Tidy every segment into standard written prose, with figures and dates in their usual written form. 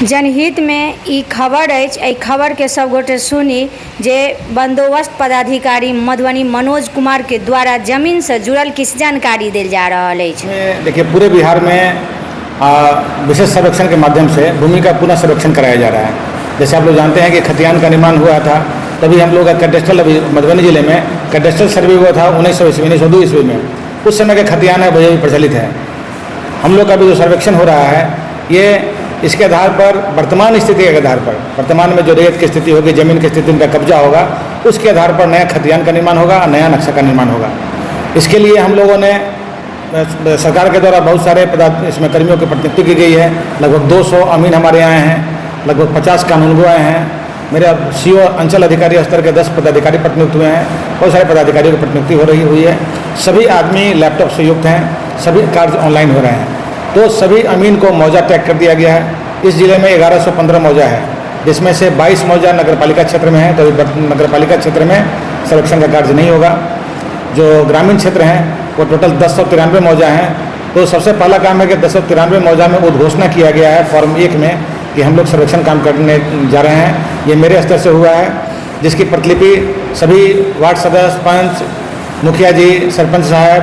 जनहित में ई खबर अछि। एहि खबर के सब गोटे सुनी जे बंदोबस्त पदाधिकारी मधुबनी मनोज कुमार के द्वारा जमीन से जुड़ल किछु जानकारी देल जा रहल अछि। देखिए, पूरे बिहार में विशेष सर्वेक्षण के माध्यम से भूमि का पुनः सर्वेक्षण कराया जा रहा है। जैसे आप लोग जानते हैं कि खतियान का निर्माण हुआ था, तभी हम लोग का कैडेस्ट्रल अभी मधुबनी जिले में कैडेस्ट्रल सर्वे हुआ था 1902 ईस्वी में। उस समय के खतियान है वही प्रचलित है। हम लोग का भी जो सर्वेक्षण हो रहा है ये इसके आधार पर वर्तमान स्थिति के आधार पर, वर्तमान में जो रेत की स्थिति होगी, जमीन की स्थिति, उनका कब्जा होगा, उसके आधार पर नया खतियान का निर्माण होगा, नया नक्शा का निर्माण होगा। इसके लिए हम लोगों ने सरकार के द्वारा बहुत सारे इसमें कर्मियों की प्रतिनियुक्ति की गई है। लगभग 200 अमीन हमारे यहाँ हैं, लगभग 50 कानूनगो आए हैं। मेरे सीओ अंचल अधिकारी स्तर के 10 पदाधिकारी प्रतिनियुक्त हुए हैं। बहुत सारे पदाधिकारियों की प्रतिनियुक्ति हो रही हुई है। सभी आदमी लैपटॉप से युक्त हैं, सभी कार्य ऑनलाइन हो रहे हैं। तो सभी अमीन को मौजा टैग कर दिया गया है। इस जिले में 1115 मौजा है, जिसमें से 22 मौजा नगरपालिका क्षेत्र में है। तो नगरपालिका क्षेत्र में सर्वेक्षण का कार्य नहीं होगा। जो ग्रामीण क्षेत्र हैं वो टोटल 1093 मौजा हैं। तो सबसे पहला काम है कि 1093 मौजा में उद्घोषणा किया गया है फॉर्म 1 में कि हम लोग सर्वेक्षण काम करने जा रहे हैं। ये मेरे स्तर से हुआ है, जिसकी प्रतिलिपि सभी वार्ड सदस्य, पंच, मुखिया जी, सरपंच साहब,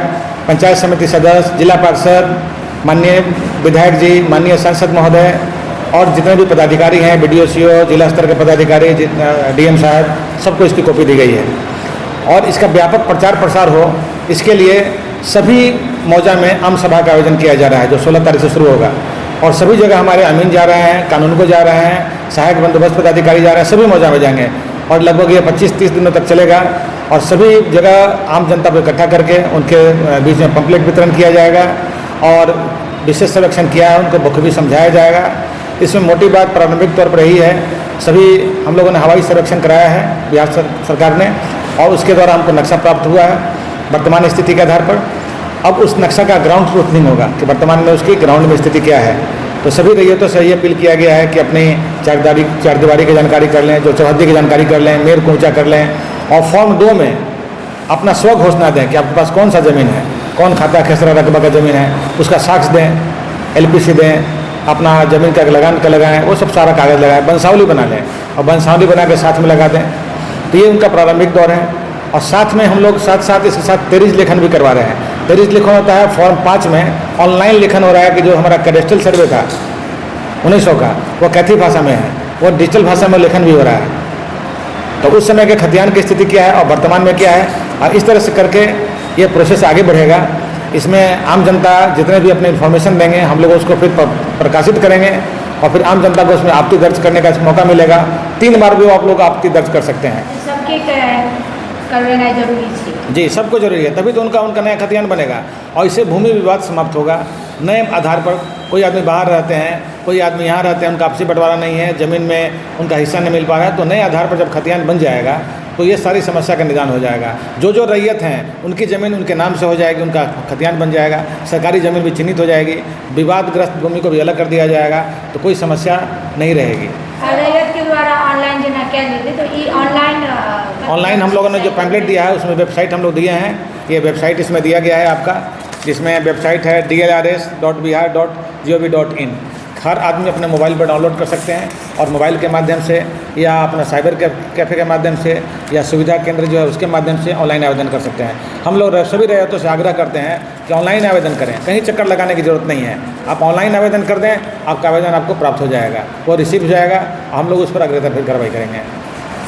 पंचायत समिति सदस्य, जिला पार्षद, माननीय विधायक जी, माननीय सांसद महोदय और जितने भी पदाधिकारी हैं, BDO, CO, जिला स्तर के पदाधिकारी, DM साहब, सबको इसकी कॉपी दी गई है। और इसका व्यापक प्रचार प्रसार हो, इसके लिए सभी मौजा में आम सभा का आयोजन किया जा रहा है, जो 16 तारीख से शुरू होगा। और सभी जगह हमारे अमीन जा रहे हैं, कानून को जा रहे हैं, सहायक बंदोबस्त पदाधिकारी जा रहे हैं, सभी मौजा में जाएंगे। और लगभग ये 25-30 दिनों तक चलेगा। और सभी जगह आम जनता को इकट्ठा करके उनके बीच में पम्पलेट वितरण किया जाएगा और विशेष सर्वेक्षण किया है उनको बखूबी समझाया जाएगा। इसमें मोटी बात प्रारंभिक तौर पर यही है, सभी हम लोगों ने हवाई सर्वेक्षण कराया है बिहार सरकार ने, और उसके द्वारा हमको नक्शा प्राप्त हुआ है वर्तमान स्थिति के आधार पर। अब उस नक्शा का ग्राउंड ट्रूथनिंग होगा कि वर्तमान में उसकी ग्राउंड में स्थिति क्या है। तो सभी रैयतों से ये अपील किया गया है कि अपनी चार दीवारी की जानकारी कर लें, जो चौहद्दी की जानकारी कर लें, मेयर को ऊँचा कर लें। और फॉर्म 2 में अपना स्व घोषणा दें कि आपके पास कौन सा ज़मीन है, कौन खाता खेसरा रकबा का ज़मीन है, उसका साक्ष्य दें, LPC दें, अपना ज़मीन का लगान का लगाएं, वो सब सारा कागज़ लगाएं, वंशावली बना लें और वंशावली बना के साथ में लगा दें। तो ये उनका प्रारंभिक दौर है। और साथ में हम लोग साथ इसके साथ 13 लेखन भी करवा रहे हैं। 13 लेखन होता है फॉर्म 5 में ऑनलाइन लेखन हो रहा है कि जो हमारा कैडेस्ट्रल सर्वे था 1900 का, वो कैथी भाषा में है, वो डिजिटल भाषा में लेखन भी हो रहा है। तो उस समय के खतियान की स्थिति क्या है और वर्तमान में क्या है, और इस तरह से करके ये प्रोसेस आगे बढ़ेगा। इसमें आम जनता जितने भी अपने इन्फॉर्मेशन देंगे, हम लोग उसको फिर प्रकाशित करेंगे और फिर आम जनता को उसमें आपत्ति दर्ज करने का मौका मिलेगा। 3 बार भी आप लोग आपत्ति दर्ज कर सकते हैं। सबके करना जरूरी है जी, सबको जरूरी है, तभी तो उनका नया खतियान बनेगा और इससे भूमि विवाद समाप्त होगा। नए आधार पर कोई आदमी बाहर रहते हैं, कोई आदमी यहाँ रहते हैं, उनका आपसी बंटवारा नहीं है, ज़मीन में उनका हिस्सा नहीं मिल पा रहा है, तो नए आधार पर जब खतियान बन जाएगा तो ये सारी समस्या का निदान हो जाएगा। जो रैयत हैं उनकी ज़मीन उनके नाम से हो जाएगी, उनका खतियान बन जाएगा, सरकारी ज़मीन भी चिन्हित हो जाएगी, विवादग्रस्त भूमि को भी अलग कर दिया जाएगा, तो कोई समस्या नहीं रहेगी। रैयत के द्वारा ऑनलाइन जना क्या देते, तो ये ऑनलाइन हम लोगों ने जो पैम्पलेट दिया है उसमें वेबसाइट हम लोग दिए हैं। ये वेबसाइट इसमें दिया गया है आपका, जिसमें वेबसाइट है dlrs.bihar.gov.in। हर आदमी अपने मोबाइल पर डाउनलोड कर सकते हैं और मोबाइल के माध्यम से या अपना साइबर कैफ़े के माध्यम से या सुविधा केंद्र जो है उसके माध्यम से ऑनलाइन आवेदन कर सकते हैं। हम लोग सभी रैयतों से आग्रह करते हैं कि ऑनलाइन आवेदन करें, कहीं चक्कर लगाने की ज़रूरत नहीं है। आप ऑनलाइन आवेदन कर दें, आपका आवेदन आपको प्राप्त हो जाएगा, वो रिसीव हो जाएगा, हम लोग उस पर अग्रतर फिर कार्रवाई करेंगे।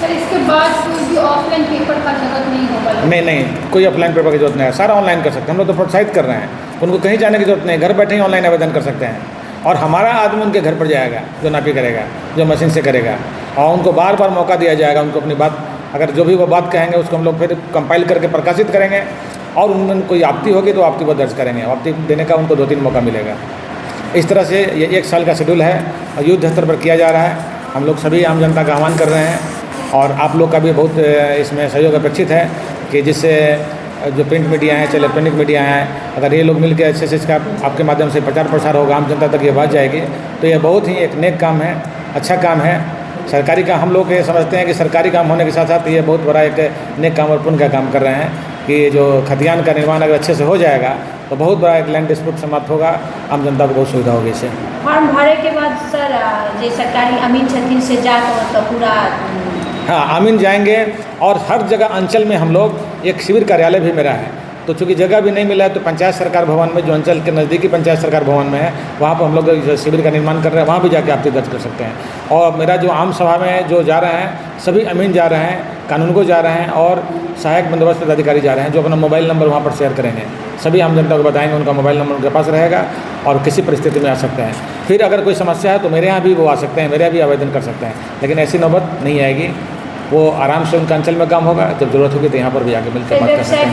सर, इसके बाद कोई भी ऑफलाइन पेपर का जरूरत नहीं होगा? नहीं, कोई ऑफलाइन पेपर की जरूरत नहीं है, सारा ऑनलाइन कर सकते हैं। हम लोग तो प्रोत्साहित कर रहे हैं, उनको कहीं जाने की जरूरत नहीं, घर बैठे ही ऑनलाइन आवेदन कर सकते हैं। और हमारा आदमी उनके घर पर जाएगा, जो नापी करेगा, जो मशीन से करेगा, और उनको बार बार मौका दिया जाएगा। उनको अपनी बात, अगर जो भी वो बात कहेंगे उसको हम लोग फिर कंपाइल करके प्रकाशित करेंगे और उनमें कोई आपत्ति होगी तो आपत्ति को दर्ज करेंगे। आपत्ति देने का उनको 2-3 मौका मिलेगा। इस तरह से ये 1 साल का शेड्यूल है और युद्ध स्तर पर किया जा रहा है। हम लोग सभी आम जनता का आह्वान कर रहे हैं और आप लोग का भी बहुत इसमें सहयोग अपेक्षित है कि जिससे जो प्रिंट मीडिया है, चाहे इलेक्ट्रॉनिक मीडिया है, अगर ये लोग मिलकर अच्छे से इसका आपके माध्यम से प्रचार प्रसार होगा, आम जनता तक ये बात जाएगी, तो ये बहुत ही एक नेक काम है, अच्छा काम है। सरकारी का हम लोग ये समझते हैं कि सरकारी काम होने के साथ साथ ये बहुत बड़ा एक नेक काम और पुण्य का काम कर रहे हैं। कि जो खतियान का निर्माण अगर अच्छे से हो जाएगा तो बहुत बड़ा एक लैंड डिस्प्यूट समाप्त होगा, आम जनता को बहुत सुविधा होगी इससे। फॉर्म भरे के बाद सर जे सरकारी अमीन छथिन से जाकर तो पूरा हाँ, अमीन जाएंगे और हर जगह अंचल में हम लोग एक शिविर कार्यालय भी मेरा है, तो चूँकि जगह भी नहीं मिला है तो पंचायत सरकार भवन में जो अंचल के नज़दीकी पंचायत सरकार भवन में है वहाँ पर हम लोग जो शिविर का निर्माण कर रहे हैं वहाँ भी जाके आपत्ति दर्ज कर सकते हैं। और मेरा जो आम सभा में जो जा रहे हैं सभी अमीन जा रहे हैं, कानूनगो जा रहे हैं और सहायक बंदोबस्त पदाधिकारी जा रहे हैं, जो अपना मोबाइल नंबर वहाँ पर शेयर करेंगे। सभी आम जनता को बताएंगे, उनका मोबाइल नंबर उनके पास रहेगा और किसी परिस्थिति में आ सकते हैं। फिर अगर कोई समस्या है तो मेरे यहाँ भी वो आ सकते हैं, मेरे यहाँ भी आवेदन कर सकते हैं, लेकिन ऐसी नौबत नहीं आएगी। वो आराम से उनका अंचल में काम होगा, जब जरूरत होगी तो यहाँ पर भी आके मिलकर बात कर सकते हैं।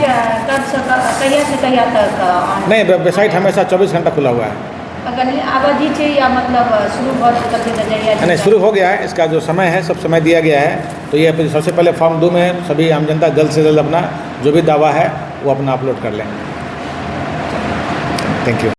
कहिया से कहिया तक नहीं, वेबसाइट हमेशा 24 घंटा खुला हुआ है। अगर अवधि छै या मतलब शुरू नहीं, शुरू हो गया है, इसका जो समय है सब समय दिया गया है। तो ये सबसे पहले फॉर्म 2 में सभी आम जनता जल्द से जल्द अपना जो भी दावा है वो अपना अपलोड कर लें। Thank you.